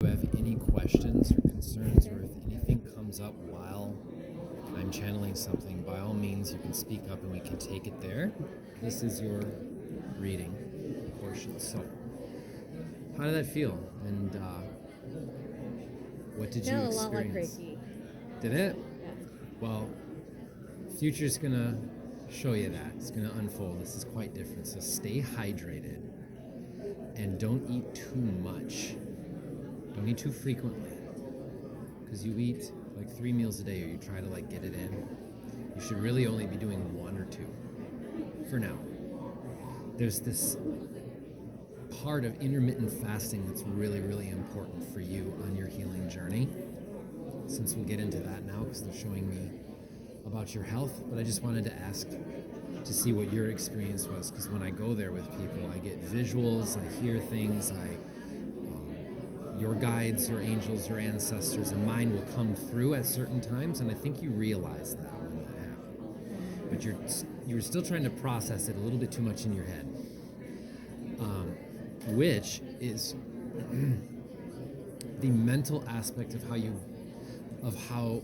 you have any questions or concerns, or if anything comes up while I'm channeling something, by all means you can speak up and we can take it there. This is your reading portion. So, how did that feel? And what did you Felt a lot like experience? Reiki. Did it? Yeah. Well, future's gonna show you that. It's gonna unfold. This is quite different. So stay hydrated and don't eat too much. Don't eat too frequently, because you eat like 3 meals a day, or you try to like get it in. You should really only be doing 1 or 2 for now. There's this part of intermittent fasting that's really, really important for you on your healing journey. Since we'll get into that now, because they're showing me about your health, but I just wanted to ask to see what your experience was, because when I go there with people, I get visuals, I hear things, your guides, your angels, your ancestors, and mine will come through at certain times, and I think you realize that when that happened. But you're still trying to process it a little bit too much in your head, which is the mental aspect of how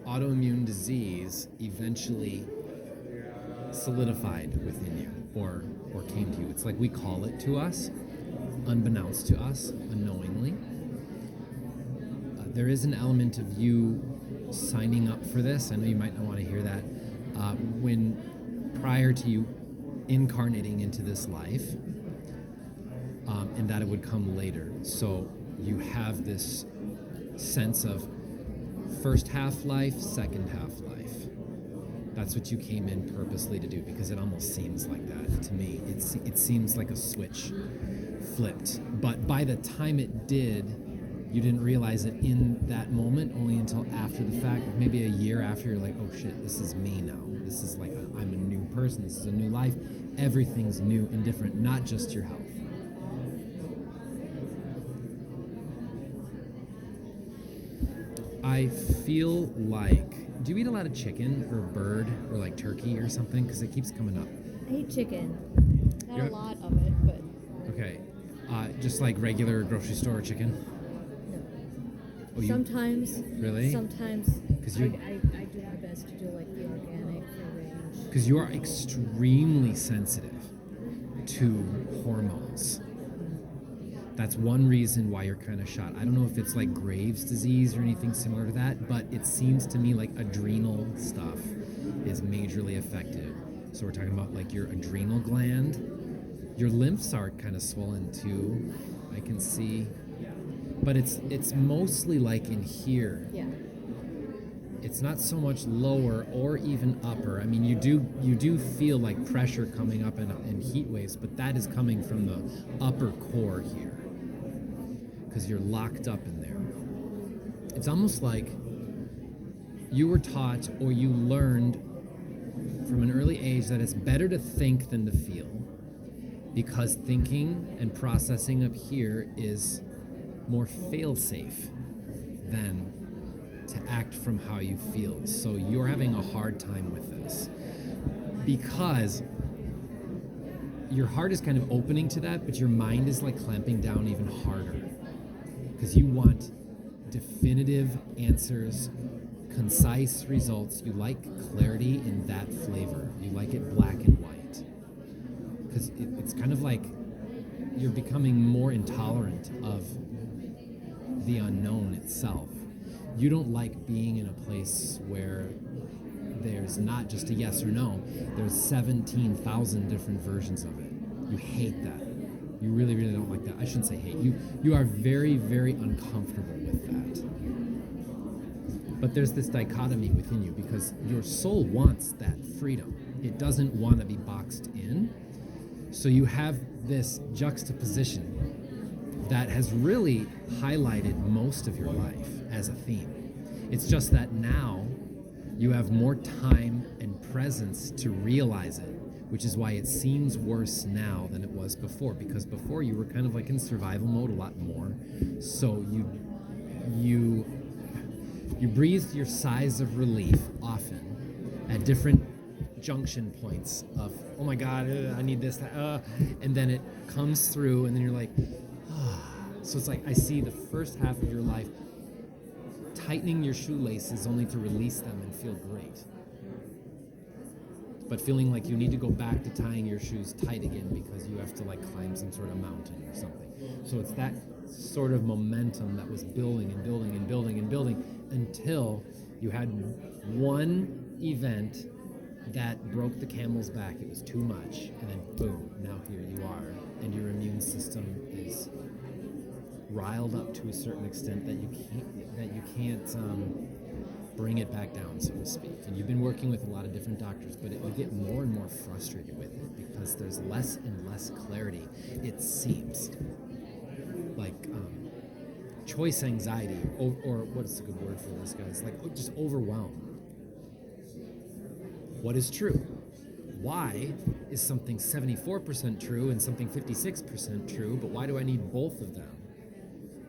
autoimmune disease eventually solidified within you, or came to you. It's like we call it to us, unbeknownst to us, unknowingly. There is an element of you signing up for this. I know you might not want to hear that. When prior to you incarnating into this life, and that it would come later. So you have this sense of first half life, second half life. That's what you came in purposely to do, because it almost seems like that to me. It seems like a switch flipped. But by the time it did, you didn't realize it in that moment, only until after the fact, maybe a year after. You're like, oh shit, this is me now. This is like, I'm a new person. This is a new life. Everything's new and different, not just your health. I feel like, do you eat a lot of chicken or bird or like turkey or something? Because it keeps coming up. I eat chicken. Not You're- a lot of it, but Okay. Just like regular grocery store chicken? no. Oh, Sometimes. Really? Sometimes. 'Cause I you- do my best to do like the organic, free range. Because you are extremely sensitive to hormones. That's one reason why you're kind of shot. I don't know if it's like Graves' disease or anything similar to that, but it seems to me like adrenal stuff is majorly affected. So we're talking about like your adrenal gland. Your lymphs are kind of swollen too, I can see. But it's mostly like in here. Yeah. It's not so much lower or even upper. I mean, you do feel like pressure coming up in heat waves, but that is coming from the upper core here, because you're locked up in there. It's almost like you were taught, or you learned from an early age, that it's better to think than to feel, because thinking and processing up here is more fail-safe than to act from how you feel. So you're having a hard time with this, because your heart is kind of opening to that, but your mind is like clamping down even harder, because you want definitive answers, concise results. You like clarity in that flavor. You like it black and white, because it's kind of like you're becoming more intolerant of the unknown itself. You don't like being in a place where there's not just a yes or no. There's 17,000 different versions of it. You hate that. You really, really don't like that. I shouldn't say hate. You are very, very uncomfortable with that. But there's this dichotomy within you, because your soul wants that freedom. It doesn't want to be boxed in. So you have this juxtaposition that has really highlighted most of your life as a theme. It's just that now you have more time and presence to realize it, which is why it seems worse now than it was before, because before you were kind of like in survival mode a lot more. So you breathed your sighs of relief often at different junction points of, oh my God, I need this, and then it comes through, and then you're like, So it's like I see the first half of your life tightening your shoelaces only to release them and feel great. But feeling like you need to go back to tying your shoes tight again because you have to like climb some sort of mountain or something. So it's that sort of momentum that was building and building and building and building until you had one event that broke the camel's back. It was too much, and then boom, now here you are, and your immune system is riled up to a certain extent that you can't bring it back down, so to speak. And you've been working with a lot of different doctors, but you get more and more frustrated with it because there's less and less clarity. It seems like choice anxiety, or what is a good word for this, guys? Like just overwhelmed. What is true? Why is something 74% true and something 56% true, but why do I need both of them?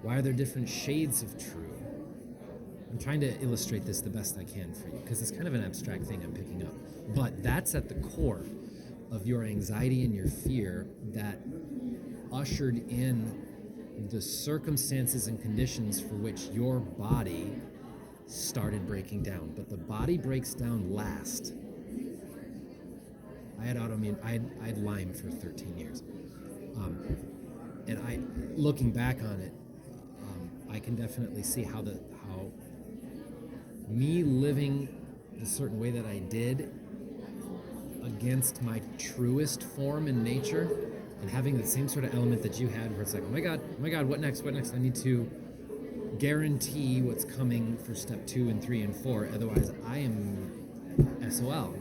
Why are there different shades of true? I'm trying to illustrate this the best I can for you because it's kind of an abstract thing I'm picking up. But that's at the core of your anxiety and your fear that ushered in the circumstances and conditions for which your body started breaking down. But the body breaks down last. I had autoimmune. I had Lyme for 13 years, and looking back on it, I can definitely see how me living the certain way that I did against my truest form in nature, and having the same sort of element that you had, where it's like, oh my god, what next? I need to guarantee what's coming for step 2 and 3 and 4. Otherwise, I am SOL.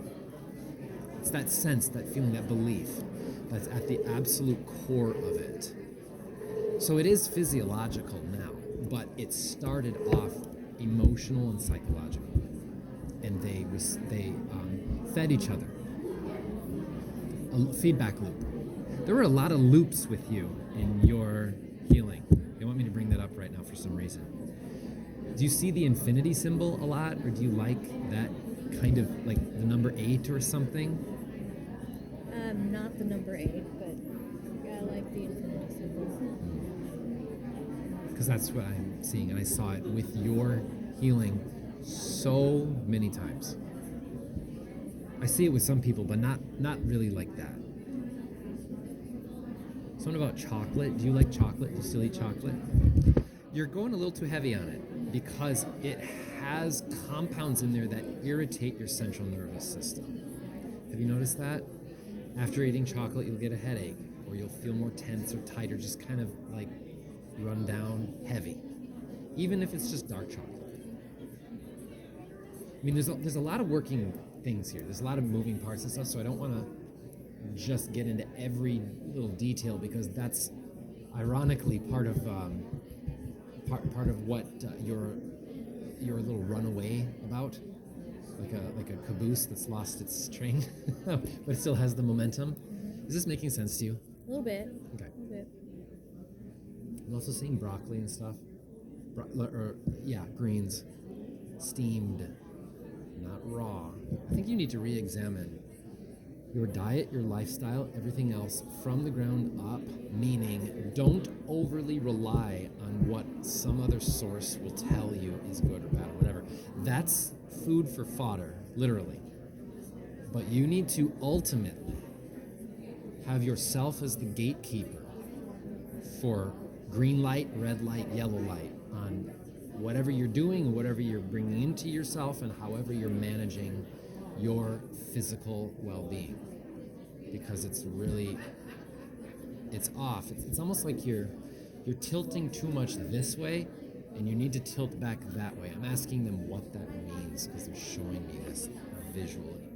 It's that sense, that feeling, that belief that's at the absolute core of it. So it is physiological now, but it started off emotional and psychological, and they fed each other. A feedback loop. There were a lot of loops with you in your healing. They want me to bring that up right now for some reason. Do you see the infinity symbol a lot, or do you like that kind of like the number 8 or something? Not the number 8, but yeah, I like the infinity symbol. Because that's what I'm seeing, and I saw it with your healing so many times. I see it with some people, but not really like that. Something about chocolate. Do you like chocolate? Do you still eat chocolate? You're going a little too heavy on it because it has compounds in there that irritate your central nervous system. Have you noticed that? After eating chocolate, you'll get a headache, or you'll feel more tense or tight, or just kind of like run down, heavy, even if it's just dark chocolate. I mean, there's a lot of working things here. There's a lot of moving parts and stuff, so I don't want to just get into every little detail, because that's ironically part of what you're a little runaway about, like a caboose that's lost its train, but it still has the momentum. Is this making sense to you? A little bit. Okay. A little bit. I'm also seeing broccoli and stuff. Greens, steamed, not raw. I think you need to re-examine your diet, your lifestyle, everything else from the ground up, meaning don't overly rely on what some other source will tell you is good or bad or whatever. That's food for fodder, literally. But you need to ultimately have yourself as the gatekeeper for green light, red light, yellow light on whatever you're doing, whatever you're bringing into yourself, and however you're managing your physical well-being, because it's off. It's almost like you're tilting too much this way, and you need to tilt back that way. I'm asking them what that means because they're showing me this visually.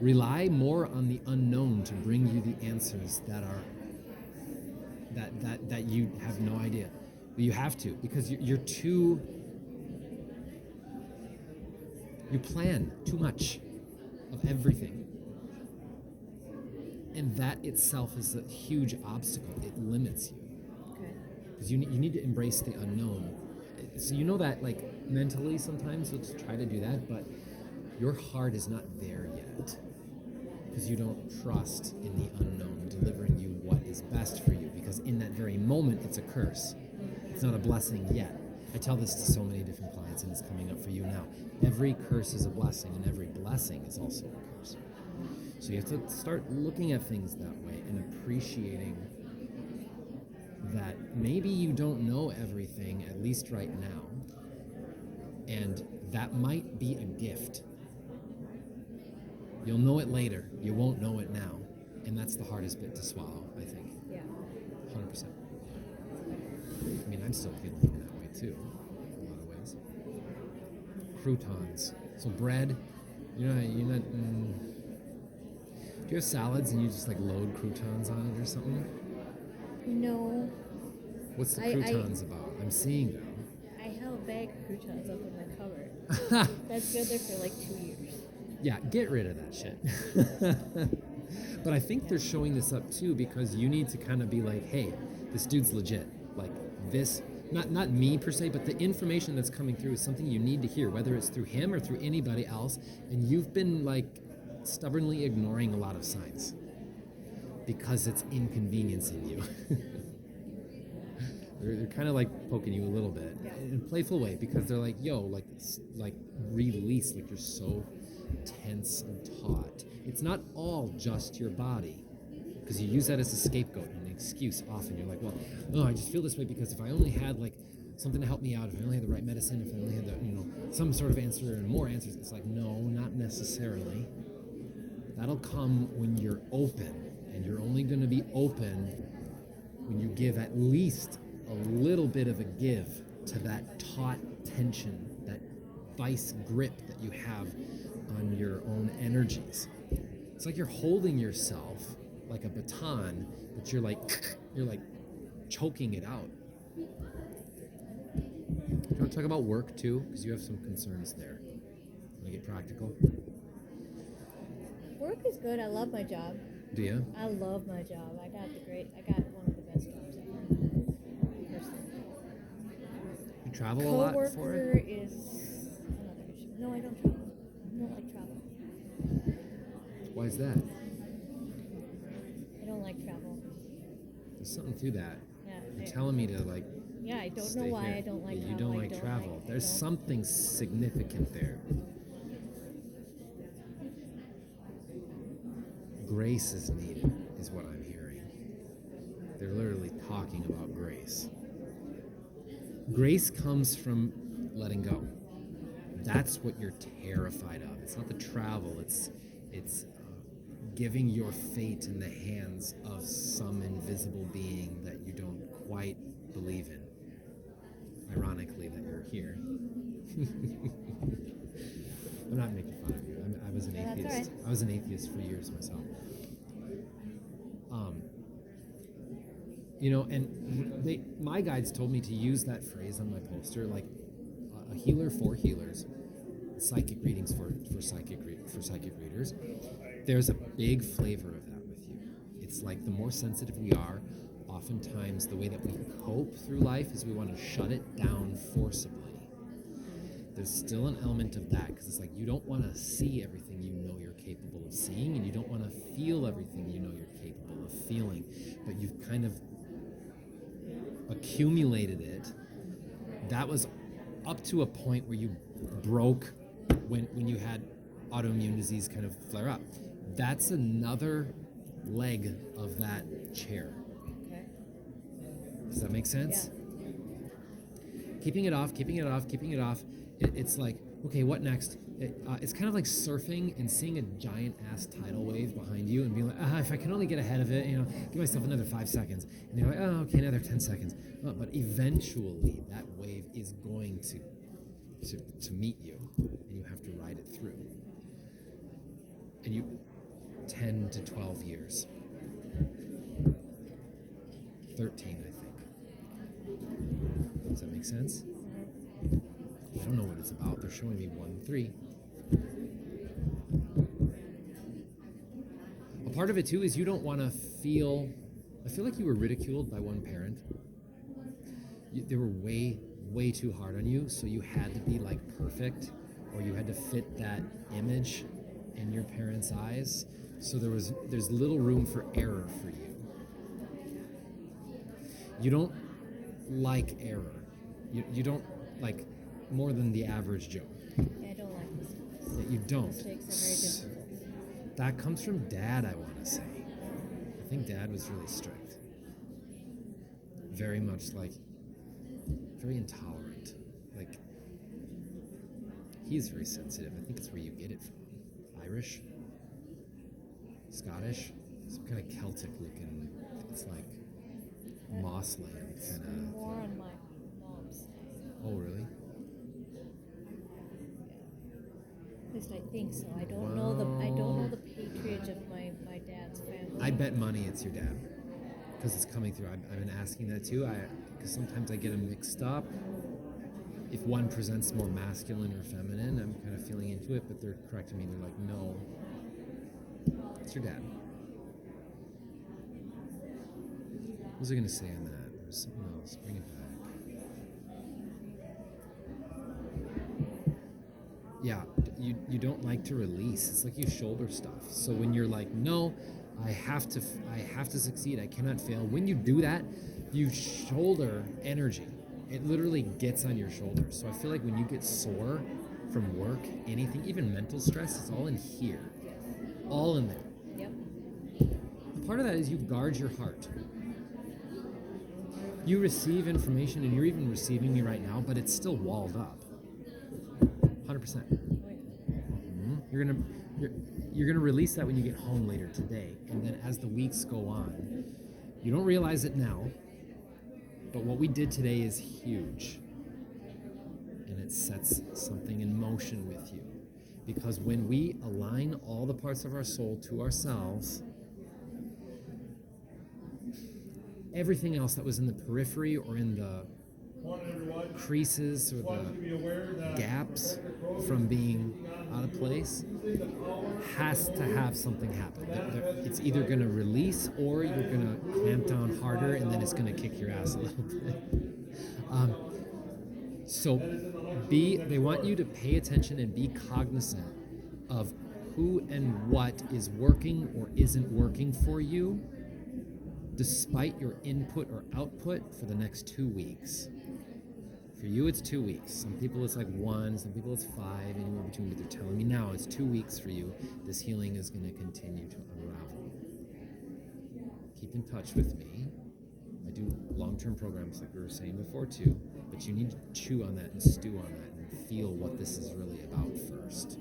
Rely more on the unknown to bring you the answers that you have no idea. But you have to, because you plan too much of everything. And that itself is a huge obstacle. It limits you. Okay. Because you need to embrace the unknown. So you know that, like, mentally sometimes you'll just try to do that, but your heart is not there yet. because you don't trust in the unknown delivering you what is best for you, because in that very moment it's a curse. It's not a blessing yet. I tell this to so many different clients, and it's coming up for you now. Every curse is a blessing, and every blessing is also a curse. So you have to start looking at things that way and appreciating that maybe you don't know everything, at least right now, and that might be a gift. You'll know it later. You won't know it now. And that's the hardest bit to swallow, I think. Yeah. 100%. I mean, I'm still feeling that way too, in a lot of ways. Croutons. So bread, you're not do you have salads and you just like load croutons on it or something? No, What's the I- croutons about? I'm seeing them. I have a bag of croutons up in my cupboard. That's been there for like 2 years. Yeah, get rid of that shit. But I think they're showing this up too because you need to kind of be like, hey, this dude's legit. Like this, not me per se, but the information that's coming through is something you need to hear, whether it's through him or through anybody else. And you've been like stubbornly ignoring a lot of signs because it's inconveniencing you. They're kind of like poking you a little bit in a playful way because they're like, yo, like release, like you're so tense and taut. It's not all just your body because you use that as a scapegoat and an excuse often. You're like, well, oh, I just feel this way because if I only had like something to help me out, if I only had the right medicine, if I only had the, some sort of answer and more answers, it's like, no, not necessarily. That'll come when you're open, and you're only going to be open when you give at least a little bit of a give to that taut tension, that vice grip that you have on your own energies. It's like you're holding yourself like a baton, but you're like choking it out. Do you want to talk about work too? Because you have some concerns there. Want to get practical? Work is good. I love my job. Do you? I love my job. I got one of the best jobs ever. Personally. You travel a lot for Coworker it? is another issue. No, I don't travel. I don't like travel. Why is that? I don't like travel. There's something to that. Yeah. You're telling me to like Yeah, I don't know stay why here. I don't like Yeah, travel. you don't I like travel. I There's don't. something significant there. Grace is needed, is what I'm hearing. They're literally talking about grace. Grace comes from letting go. That's what you're terrified of. It's not the travel. It's giving your fate in the hands of some invisible being that you don't quite believe in. Ironically, that you're here. I'm not making fun of you. I was an Yeah, that's atheist. all right. I was an atheist for years myself. And my guides told me to use that phrase on my poster, like a healer for healers, psychic readings for psychic readers. There's a big flavor of that with you. It's like the more sensitive we are, oftentimes the way that we cope through life is we want to shut it down forcibly. There's still an element of that because it's like you don't want to see everything you know you're capable of seeing, and you don't want to feel everything you know you're capable of feeling, but you've kind of accumulated it. That was up to a point where you broke when you had autoimmune disease kind of flare up. That's another leg of that chair. Okay. Does that make sense? Yeah. Keeping it off. It's like, okay, what next? It's kind of like surfing and seeing a giant ass tidal wave behind you and being like, if I can only get ahead of it, give myself another 5 seconds. And you're like, oh, okay, another 10 seconds. But eventually that wave is going to meet you, and you have to ride it through. And 10 to 12 years. 13, I think. Does that make sense? I don't know what it's about. They're showing me 1, 3. A part of it too is you don't want to feel. I feel like you were ridiculed by one parent. They were way too hard on you, so you had to be like perfect, or you had to fit that image in your parents' eyes. So there's little room for error for you. You don't like error. You don't like more than the average Joe. Yeah, I don't like mistakes. That you don't. Mistakes are very difficult. That comes from Dad, I want to say. I think Dad was really strict. Very much like, very intolerant. Like, he's very sensitive. I think it's where you get it from. Irish? Scottish? Some kind of Celtic looking, it's like mossland kind of. More on my mom's side. Oh, really? At least I think so. I don't know the patriarch of my dad's family. I bet money it's your dad. Because it's coming through. I've been asking that too. Because sometimes I get them mixed up. If one presents more masculine or feminine, I'm kind of feeling into it, but they're correcting me. They're like, no, it's your dad. What was I going to say on that? There was something else. Bring it back. Yeah, you don't like to release. It's like you shoulder stuff. So when you're like, no, I have to succeed. I cannot fail. When you do that, you shoulder energy. It literally gets on your shoulders. So I feel like when you get sore from work, anything, even mental stress, it's all in here. All in there. Yep. Part of that is you guard your heart. You receive information, and you're even receiving me right now, but it's still walled up. 100%. You're gonna release that when you get home later today, and then as the weeks go on, you don't realize it now, but what we did today is huge, and it sets something in motion with you, because when we align all the parts of our soul to ourselves, everything else that was in the periphery or in the creases or the gaps from being out of place has to have something happen. It's either going to release or you're going to clamp down harder, and then it's going to kick your ass a little bit. So they want you to pay attention and be cognizant of who and what is working or isn't working for you, despite your input or output for the next 2 weeks. For you, it's 2 weeks. Some people it's like 1, some people it's 5, anywhere between, but they're telling me now it's 2 weeks for you. This healing is going to continue to unravel. Keep in touch with me. I do long-term programs like we were saying before too, but you need to chew on that and stew on that and feel what this is really about first.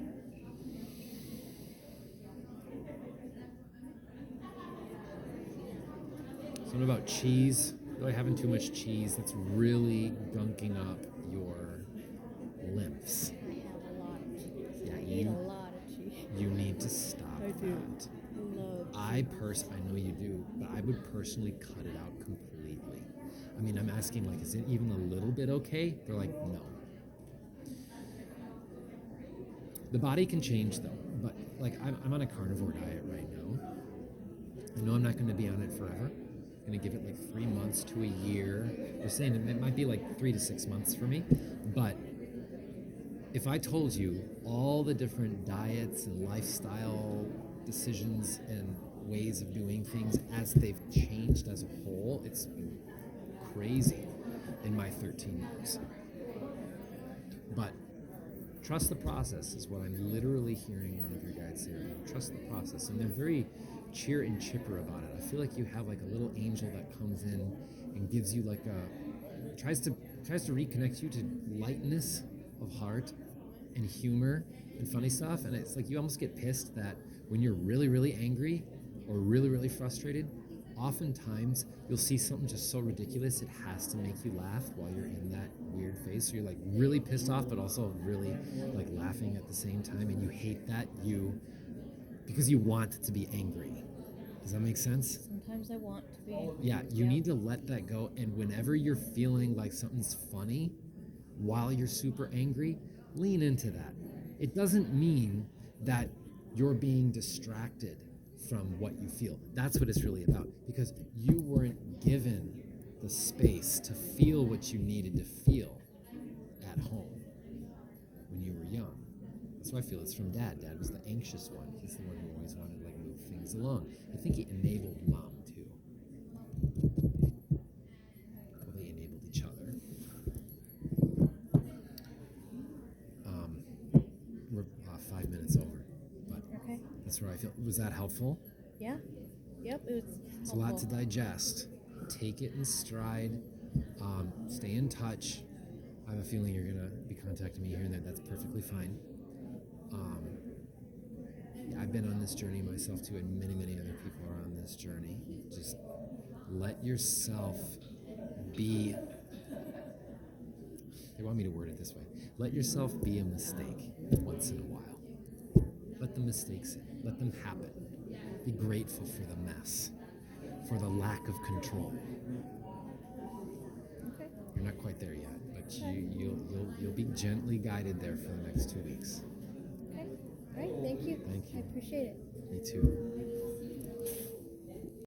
Something about cheese. Really having too much cheese, that's really gunking up your lymphs. I have a lot of cheese. Yeah, I eat a lot of cheese. You need to stop I do. that. I love I know you do, but I would personally cut it out completely. I mean, I'm asking, like, is it even a little bit okay? They're like, no. The body can change though, but like I'm on a carnivore diet right now. I know I'm not going to be on it forever. Going to give it like 3 months to a year. They're saying it might be like 3 to 6 months for me, but if I told you all the different diets and lifestyle decisions and ways of doing things as they've changed as a whole, it's been crazy in my 13 years. But trust the process is what I'm literally hearing one of your guides say right now. Trust the process. And they're very cheer and chipper about it. I feel like you have like a little angel that comes in and gives you like tries to reconnect you to lightness of heart and humor and funny stuff. And it's like you almost get pissed that when you're really, really angry or really, really frustrated, oftentimes you'll see something just so ridiculous it has to make you laugh while you're in that weird phase. So you're like really pissed off, but also really like laughing at the same time, and you hate that because you want to be angry. Does that make sense? Sometimes I want to be. Yeah, you need to let that go. And whenever you're feeling like something's funny while you're super angry, lean into that. It doesn't mean that you're being distracted from what you feel. That's what it's really about, because you weren't given the space to feel what you needed to feel at home when you were young. That's why I feel it's from Dad. Dad was the anxious one. He's the one who always wanted to like move things along. I think it enabled Mom too. Well, they enabled each other. We're 5 minutes over, but Okay. that's where I feel. Was that helpful? Yeah. Yep. It was. It's a lot to helpful. digest. Take it in stride. Stay in touch. I have a feeling you're gonna be contacting me here and there. That's perfectly fine. I've been on this journey myself too, and many other people are on this journey. Just let yourself be. They want me to word it this way. Let yourself be a mistake once in a while. Let the mistakes in. Let them happen. Be grateful for the mess, for the lack of control. Okay. You're not quite there yet, but you'll be gently guided there for the next 2 weeks. Okay. All right. Thank you. Thank you. I appreciate it. Me too.